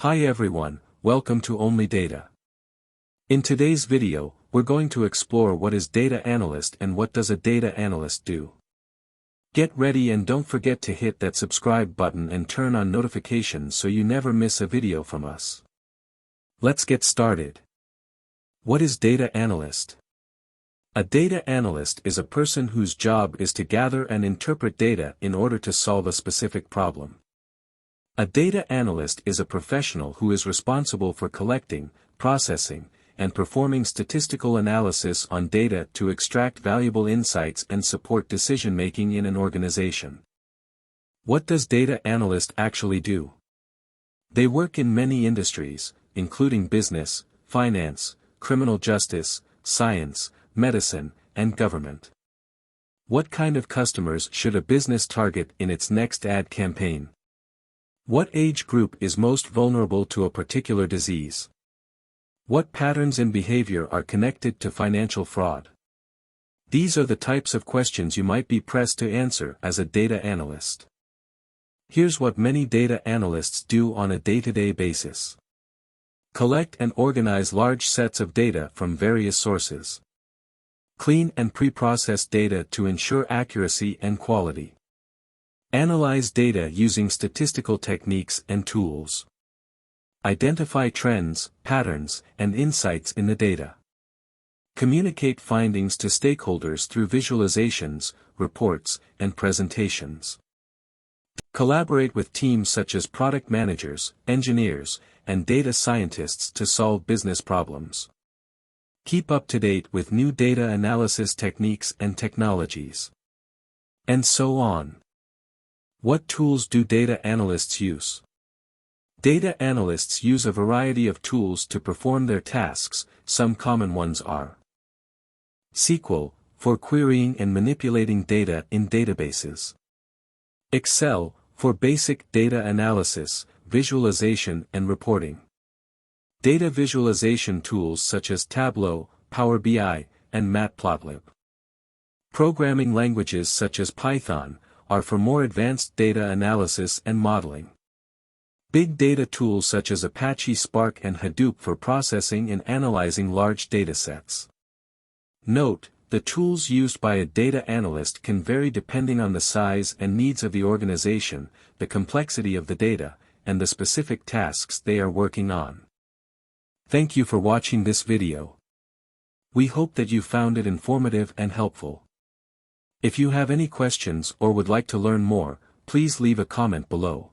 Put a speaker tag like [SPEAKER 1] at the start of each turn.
[SPEAKER 1] Hi everyone, welcome to OnlyData. In today's video, we're going to explore what is Data Analyst and what does a Data Analyst do. Get ready and don't forget to hit that subscribe button and turn on notifications so you never miss a video from us. Let's get started. What is Data Analyst? A data analyst is a person whose job is to gather and interpret data in order to solve a specific problem. A data analyst is a professional who is responsible for collecting, processing, and performing statistical analysis on data to extract valuable insights and support decision-making in an organization. What does data analyst actually do? They work in many industries, including business, finance, criminal justice, science, medicine, and government. What kind of customers should a business target in its next ad campaign? What age group is most vulnerable to a particular disease? What patterns in behavior are connected to financial fraud? These are the types of questions you might be pressed to answer as a data analyst. Here's what many data analysts do on a day-to-day basis. Collect and organize large sets of data from various sources. Clean and pre-process data to ensure accuracy and quality. Analyze data using statistical techniques and tools. Identify trends, patterns, and insights in the data. Communicate findings to stakeholders through visualizations, reports, and presentations. Collaborate with teams such as product managers, engineers, and data scientists to solve business problems. Keep up to date with new data analysis techniques and technologies. And so on. What tools do data analysts use? Data analysts use a variety of tools to perform their tasks. Some common ones are SQL, for querying and manipulating data in databases. Excel, for basic data analysis, visualization and reporting. Data visualization tools such as Tableau, Power BI, and Matplotlib. Programming languages such as Python are for more advanced data analysis and modeling. Big data tools such as Apache Spark and Hadoop for processing and analyzing large datasets. Note, the tools used by a data analyst can vary depending on the size and needs of the organization, the complexity of the data, and the specific tasks they are working on. Thank you for watching this video. We hope that you found it informative and helpful. If you have any questions or would like to learn more, please leave a comment below.